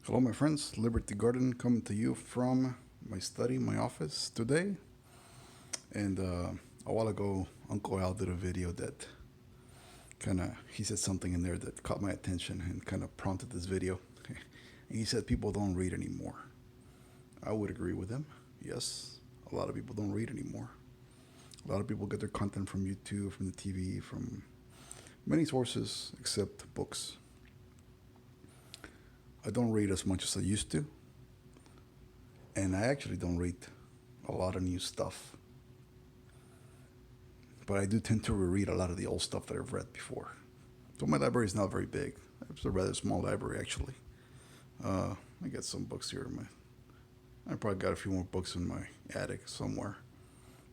Hello, my friends. Liberty Garden coming to you from my study, my office today. And a while ago, Uncle Al did a video that he said something in there that caught my attention and kind of prompted this video. And he said people don't read anymore. I would agree with him. Yes, a lot of people don't read anymore. A lot of people get their content from YouTube, from the TV, from many sources except books. I don't read as much as I used to, and I actually don't read a lot of new stuff. But I do tend to reread a lot of the old stuff that I've read before. So my library is not very big. It's a rather small library, actually. I got some books here. I probably got a few more books in my attic somewhere.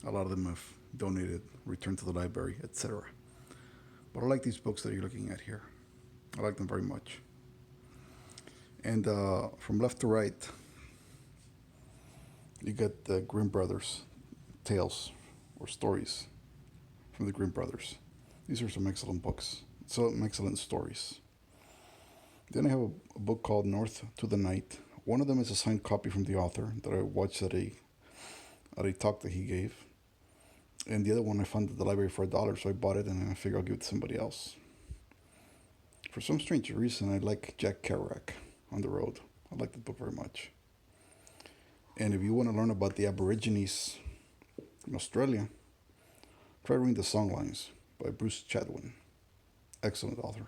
A lot of them have donated, returned to the library, etc. But I like these books that you're looking at here. I like them very much. And from left to right, you get the Grimm Brothers tales or stories from the Grimm Brothers. These are some excellent books, some excellent stories. Then I have a book called North to the Night. One of them is a signed copy from the author that I watched at a talk that he gave. And the other one I found at the library for $1, so I bought it and I figured I'll give it to somebody else. For some strange reason, I like Jack Kerouac on the Road. I like the book very much. And if you want to learn about the Aborigines in Australia, try reading The Songlines by Bruce Chatwin. Excellent author.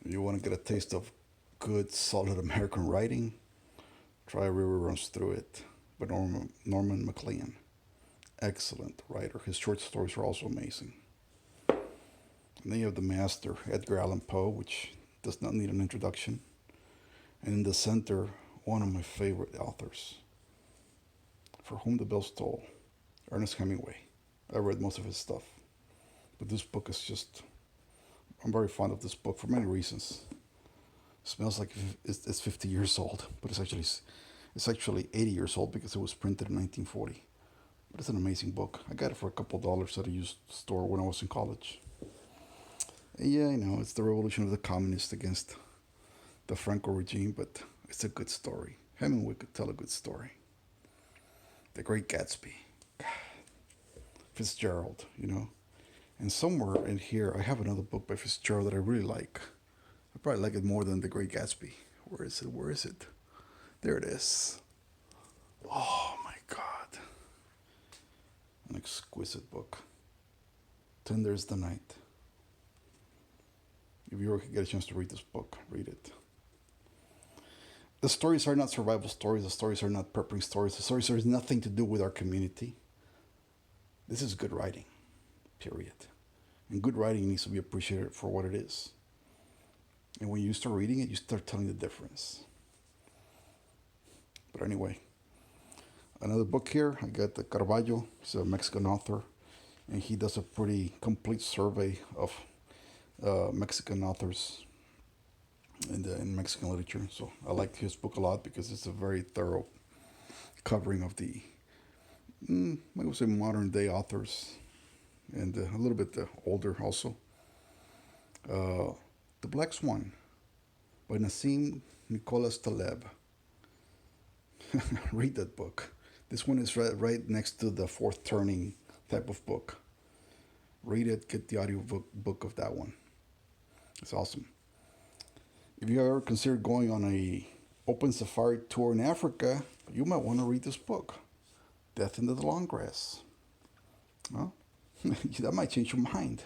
If you want to get a taste of good, solid American writing, try River Runs Through It by Norman MacLean. Excellent writer. His short stories are also amazing. And then you have the master, Edgar Allan Poe, which does not need an introduction. And in the center, one of my favorite authors, For Whom the Bells Toll, Ernest Hemingway. I read most of his stuff. But this book is just, I'm very fond of this book for many reasons. It smells like it's 50 years old, but it's actually 80 years old because it was printed in 1940. But it's an amazing book. I got it for a couple of dollars at a used store when I was in college. And yeah, I know it's the revolution of the communists against the Franco regime, but it's a good story. Hemingway could tell a good story. The Great Gatsby. Fitzgerald. And somewhere in here, I have another book by Fitzgerald that I really like. I probably like it more than The Great Gatsby. Where is it? Where is it? There it is. Oh my God. An exquisite book. Tender is the Night. If you ever get a chance to read this book, read it. The stories are not survival stories. The stories are not prepping stories. The stories have nothing to do with our community. This is good writing, period. And good writing needs to be appreciated for what it is. And when you start reading it, you start telling the difference. But anyway, another book here. I got the Carballo. He's a Mexican author. And he does a pretty complete survey of Mexican authors in Mexican literature. So I like his book a lot because it's a very thorough covering of the, I would say, modern day authors and a little bit older also. The Black Swan by Nassim Nicholas Taleb. Read that book. This one is right next to the Fourth Turning type of book. Read it, get the audio book of that one. It's awesome. If you ever consider going on a open safari tour in Africa, you might want to read this book, Death in the Long Grass. Well, that might change your mind.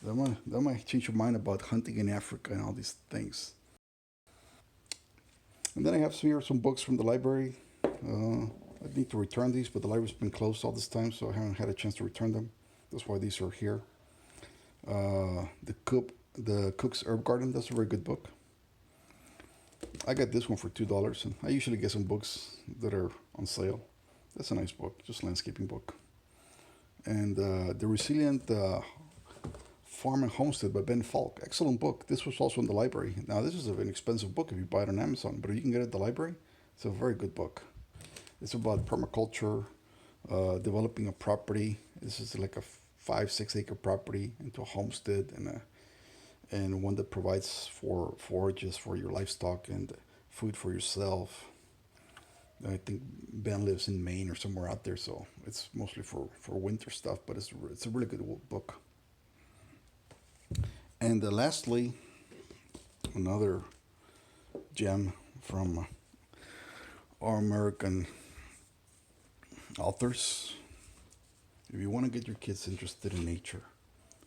That might change your mind about hunting in Africa and all these things. And then I have here some books from the library. I need to return these, but the library's been closed all this time, so I haven't had a chance to return them. That's why these are here. The Cook's Herb Garden. That's a very good book. I got this one for $2, and I usually get some books that are on sale. That's a nice book, just landscaping book. And The Resilient Farm and Homestead by Ben Falk. Excellent book. This was also in the library. Now, this is an expensive book if you buy it on Amazon, but if you can get it at the library, it's a very good book. It's about permaculture, developing a property. This is like a 5-6 acre property into a homestead and one that provides for forages for your livestock and food for yourself. I think Ben lives in Maine or somewhere out there, so it's mostly for winter stuff. But it's a really good book. And lastly, another gem from our American authors. If you want to get your kids interested in nature,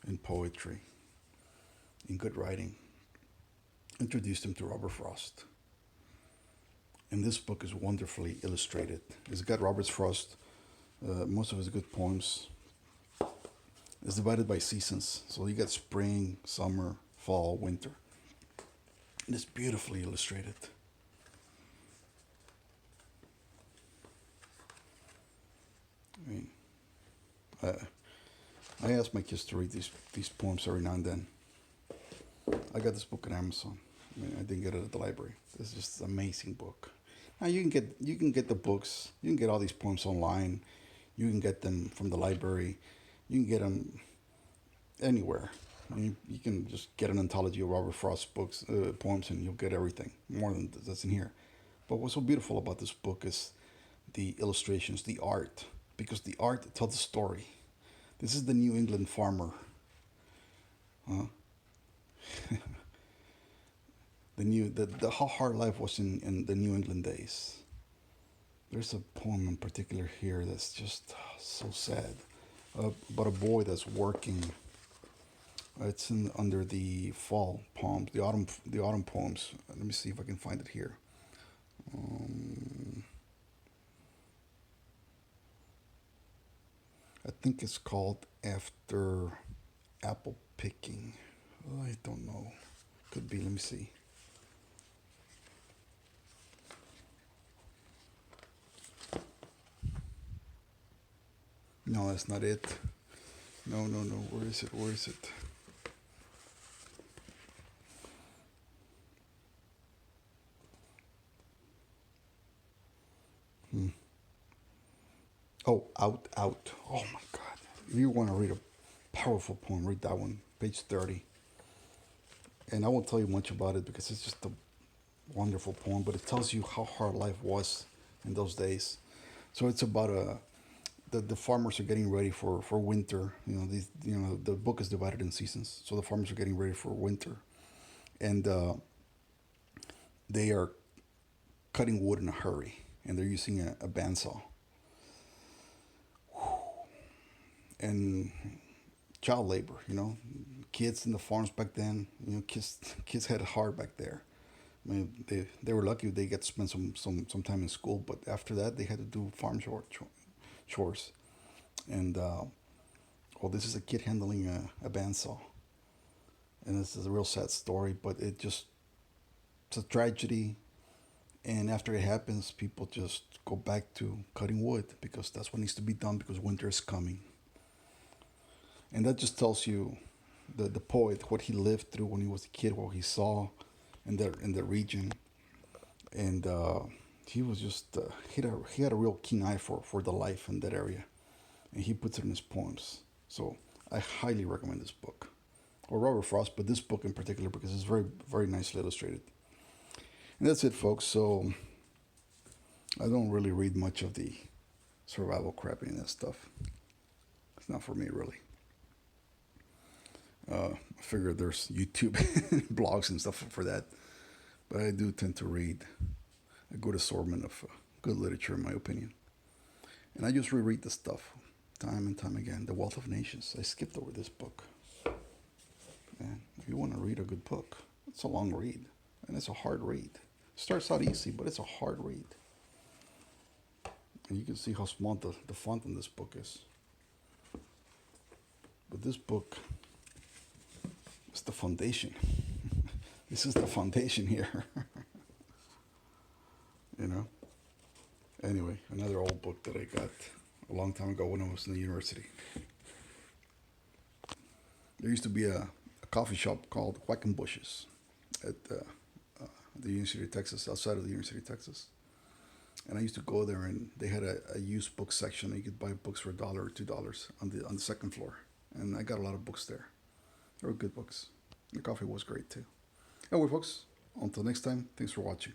in poetry, in good writing, introduce them to Robert Frost. And this book is wonderfully illustrated. It's got Robert Frost, most of his good poems. It's divided by seasons. So you got spring, summer, fall, winter. And it's beautifully illustrated. I mean, uh, I ask my kids to read these poems every now and then. I got this book on Amazon. I mean, I didn't get it at the library. This is just an amazing book. Now you can get the books. You can get all these poems online. You can get them from the library. You can get them anywhere. I mean, you can just get an anthology of Robert Frost books, poems, and you'll get everything more than that's in here. But what's so beautiful about this book is the illustrations, the art, because the art tells the story. This is the New England farmer. Huh? The how hard life was in the New England days. There's a poem in particular here that's just so sad about a boy that's working. It's in under the fall poems, the autumn poems. Let me see if I can find it here. Um, I think it's called After Apple Picking. I don't know. Could be. Let me see. No, that's not it. No, no, no. Where is it? Where is it? Hmm. Oh, out, out. Oh my God. If you want to read a powerful poem, read that one, page 30. And I won't tell you much about it because it's just a wonderful poem, but it tells you how hard life was in those days. So it's about the farmers are getting ready for winter. The book is divided in seasons, so the farmers are getting ready for winter, and they are cutting wood in a hurry, and they're using a bandsaw. And child labor, kids in the farms back then, kids had it hard back there. I mean, they were lucky if they get to spend some time in school, but after that they had to do farm chores. And well, this is a kid handling a bandsaw, and this is a real sad story, but it's a tragedy. And after it happens, people just go back to cutting wood because that's what needs to be done because winter is coming. And that just tells you the poet what he lived through when he was a kid, what he saw in the region, and he was just he had a real keen eye for the life in that area, and he puts it in his poems. So I highly recommend this book, or Robert Frost, but this book in particular because it's very very nicely illustrated. And that's it, folks. So I don't really read much of the survival crap and that stuff. It's not for me really. I figure there's YouTube blogs and stuff for that, but I do tend to read a good assortment of good literature, in my opinion. And I just reread the stuff time and time again. The Wealth of Nations. I skipped over this book. And if you want to read a good book, it's a long read, and it's a hard read. It starts out easy, but it's a hard read. And you can see how small the font in this book is. But this book is the foundation. This is the foundation here. you know? Anyway, another old book that I got a long time ago when I was in the university. There used to be a coffee shop called Quackenbush's at the University of Texas, outside of the University of Texas. And I used to go there, and they had a used book section. You could buy books for $1 or $2 on the second floor. And I got a lot of books there. They were good books. The coffee was great too. Anyway, folks, until next time, thanks for watching.